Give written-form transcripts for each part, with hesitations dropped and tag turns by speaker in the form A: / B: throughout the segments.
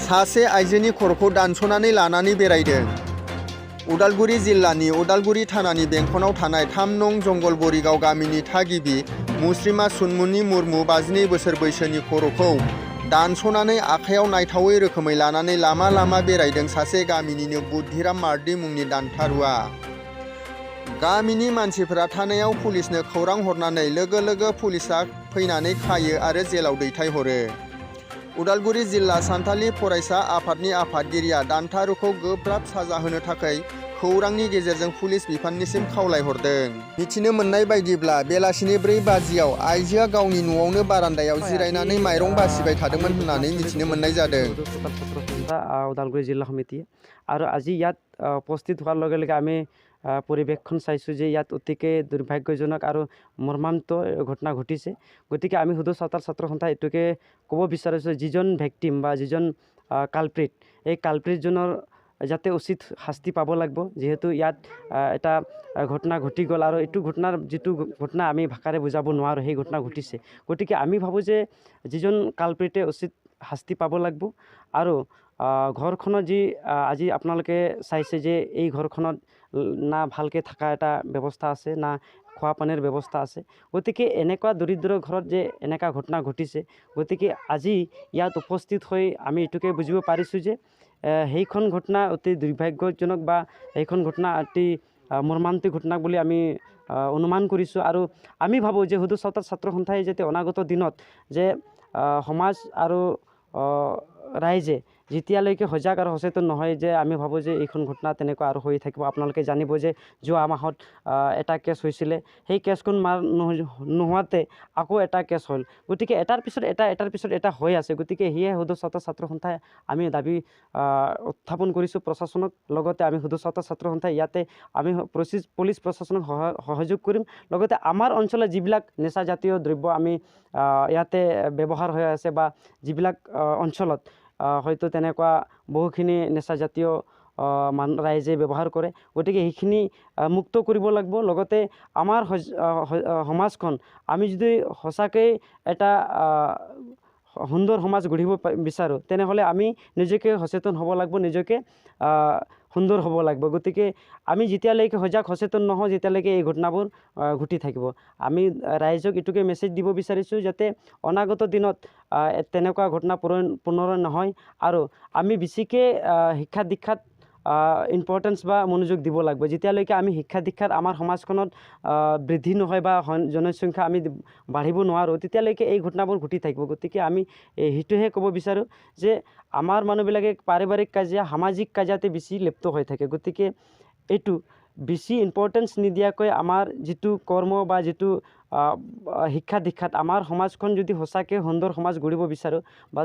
A: सासे आइजोनि खर'खौ दानस'नानै लानानै बेरायदों। उदालगुरि जिल्लानि उदालगुरि थानानि बेंखनाव थानाय 3 नं जंगलबरिगाव गामिनि थागिबि मुस्रिमा सुनमुनि मुर्मु 52 बोसोर बैसोनि खर'खौ दानस'नानै आखायाव नायथावै रोखोमै लानानै लामा लामा बेरायदों सासे गामिनिनो बुद्धिराम मार्डि मुंनि दानथारुआ। गामिनि मानसिफोरा थानायाव पुलिसनो खौरां हरनानै लोगो लोगो पुलिसा फैनानै खायो आरो जेलाव दैथायहरो। उदालगुरि जिल्ला सान्थालि फरायसा आफादनि आफादगिरिया दानथारुखौ गोब्राब साजा होनो थाखाय खौरांनि गेजेरजों पुलिस बिफाननिसिम खावलायहरदों। मिथिनो मोननाय बायदिब्ला बेलासिनि 4 बाजियाव आइजोआ गावनि न'आवनो बारान्दायाव जिरायनानै माइरं बासिबाय थादोंमोन होननानै मिथिनो मोननाय जादों।
B: उदालगुरि जिल्ला समिति আৰু আজি ইয়াত উপস্থিত হোৱাৰ লগে লগে আমি পৰিৱেশখন চাইছোঁ যে ইয়াত অতিকে দুৰ্ভাগ্যজনক আৰু মৰ্মান্ত ঘটনা ঘটিছে। গতিকে আমি হুদু চাওতাল ছাত্ৰ সন্থা এইটোকে ক'ব বিচাৰিছোঁ, যিজন ভিক্টিম বা যিজন কালপ্ৰিট, এই কালপ্ৰিটজনৰ যাতে উচিত শাস্তি পাব লাগিব। যেহেতু ইয়াত এটা ঘটনা ঘটি গ'ল আৰু এইটো ঘটনাৰ যিটো ঘটনা আমি ভাষাৰে বুজাব নোৱাৰোঁ, সেই ঘটনা ঘটিছে। গতিকে আমি ভাবোঁ যে যিজন কালপ্ৰিটে উচিত শাস্তি পাব লাগিব। আৰু ঘৰখনত যি আজি আপোনালোকে চাইছে যে এই ঘৰখনত না ভালকৈ থকা এটা ব্যৱস্থা আছে, না খোৱা পানীৰ ব্যৱস্থা আছে। গতিকে এনেকুৱা দৰিদ্ৰ ঘৰত যে এনেকুৱা ঘটনা ঘটিছে, গতিকে আজি ইয়াত উপস্থিত হৈ আমি এইটোকে বুজিব পাৰিছোঁ যে সেইখন ঘটনা অতি দুৰ্ভাগ্যজনক বা সেইখন ঘটনা অতি মৰ্মান্তিক ঘটনা বুলি আমি অনুমান কৰিছোঁ। আৰু আমি ভাবোঁ যে হুদু চাওতাল ছাত্ৰ সন্থাই যাতে অনাগত দিনত যে সমাজ আৰু ৰাইজে যেতিয়ালৈকে সজাগ আৰু সচেতন নহয়, যে আমি ভাবোঁ যে এইখন ঘটনা তেনেকুৱা আৰু হৈ থাকিব। আপোনালোকে জানিব যে যোৱা মাহত এটা কেছ হৈছিলে, সেই কেছখন নোহোৱাতে আকৌ এটা কেছ হ'ল। গতিকে এটাৰ পিছত এটা হৈ আছে। গতিকে সেয়ে হুদু চাওতাল ছাত্ৰ সন্থাই আমি দাবী উত্থাপন কৰিছোঁ প্ৰশাসনক। লগতে আমি হুদু চাওতাল ছাত্ৰ সন্থাই ইয়াতে আমি পুলিচ প্ৰশাসনক সহযোগ কৰিম। লগতে আমাৰ অঞ্চলত যিবিলাক নিচাজাতীয় দ্ৰব্য আমি ইয়াতে ব্যৱহাৰ হৈ আছে বা যিবিলাক অঞ্চলত হয়তো তেনেকুৱা বহুখিনি নিচাজাতীয় ৰাইজে ব্যৱহাৰ কৰে, গতিকে সেইখিনি মুক্ত কৰিব লাগিব। লগতে আমাৰ সমাজখন আমি যদি সঁচাকৈ এটা সুন্দৰ সমাজ গঢ়িব বিচাৰোঁ, তেনেহ'লে আমি নিজকে সচেতন হ'ব লাগিব, নিজকে সুন্দৰ হ'ব লাগিব। গতিকে আমি যেতিয়ালৈকে সজাগ সচেতন নহওঁ, যেতিয়ালৈকে এই ঘটনাবোৰ ঘটি থাকিব। আমি ৰাইজক এইটোকে মেছেজ দিব বিচাৰিছোঁ যাতে অনাগত দিনত তেনেকুৱা ঘটনা পুনৰ নহয়। আৰু আমি বেছিকৈ শিক্ষা দীক্ষাত ইম্পৰ্টেঞ্চ বা মনোযোগ দিব লাগিব। যেতিয়ালৈকে আমি শিক্ষা দীক্ষাত আমাৰ সমাজখনত বৃদ্ধি নহয় বা জনসংখ্যা আমি বাঢ়িব নোৱাৰোঁ, তেতিয়ালৈকে এই ঘটনাবোৰ ঘটি থাকিব। গতিকে আমি সেইটোহে ক'ব বিচাৰোঁ যে আমাৰ মানুহবিলাকে পাৰিবাৰিক কাজিয়া, সামাজিক কাজিয়াতে বেছি লিপ্ত হৈ থাকে। গতিকে এইটো বেছি ইম্পৰ্টেঞ্চ নিদিয়াকৈ আমাৰ যিটো কৰ্ম বা যিটো শিক্ষা দীক্ষাত আমাৰ সমাজখন যদি সঁচাকৈ সুন্দৰ সমাজ গঢ়িব বিচাৰোঁ, বা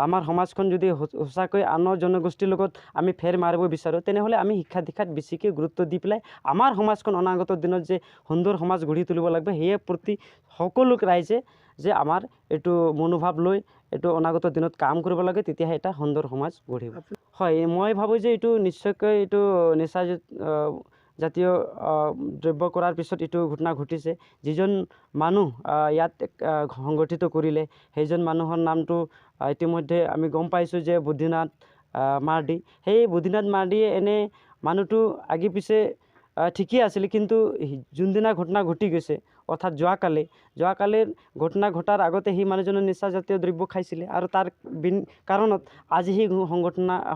B: আমাৰ সমাজখন যদি সঁচাকৈ আনৰ জনগোষ্ঠীৰ লগত আমি ফেৰ মাৰিব বিচাৰোঁ, তেনেহ'লে আমি শিক্ষা দীক্ষাত বেছিকৈ গুৰুত্ব দি পেলাই আমাৰ সমাজখন অনাগত দিনত যে সুন্দৰ সমাজ গঢ়ি তুলিব লাগিব, সেয়ে প্ৰতি সকলো ৰাইজে যে আমাৰ এইটো মনোভাৱ লৈ এইটো অনাগত দিনত কাম কৰিব লাগে, তেতিয়াহে এটা সুন্দৰ সমাজ গঢ়িব। হয়, মই ভাবোঁ যে এইটো নিশ্চয়কৈ এইটো নিচা জাতীয় দ্ৰব্য কৰাৰ পিছত এইটো ঘটনা ঘটিছে। যিজন মানুহ ইয়াত সংগঠিত কৰিলে, সেইজন মানুহৰ নামটো ইতিমধ্যে আমি গম পাইছোঁ যে বুদ্ধিনাথ মাৰ্ডি। সেই বুদ্ধিনাথ মাৰ্ডিয়ে এনে মানুহটো আগে পিছে ঠিকেই আছিলে, কিন্তু যোনদিনা ঘটনা ঘটি গৈছে, অৰ্থাৎ যোৱাকালিৰ ঘটনা ঘটাৰ আগতে সেই মানুহজনে নিচাজাতীয় দ্ৰব্য খাইছিলে আৰু তাৰ কাৰণত আজি সেই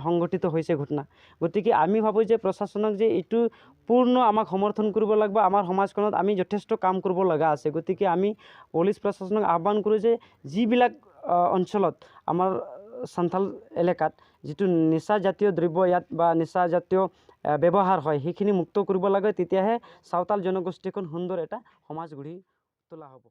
B: সংগঠিত হৈছে ঘটনা। গতিকে আমি ভাবোঁ যে প্ৰশাসনক যে এইটো পূৰ্ণ আমাক সমৰ্থন কৰিব লাগিব। আমাৰ সমাজখনত আমি যথেষ্ট কাম কৰিব লগা আছে। গতিকে আমি পুলিচ প্ৰশাসনক আহ্বান কৰোঁ যে যিবিলাক অঞ্চলত আমাৰ সান্থাল এলেকাত যিটো নিচাজাতীয় দ্ৰব্য ইয়াত বা নিচাজাতীয় ব্যৱহাৰ হয়, সেইখিনি মুক্ত কৰিব লাগে। তেতিয়াহে চাওতাল জনগোষ্ঠীখন সুন্দৰ এটা সমাজ গঢ়ি তোলা হ'ব।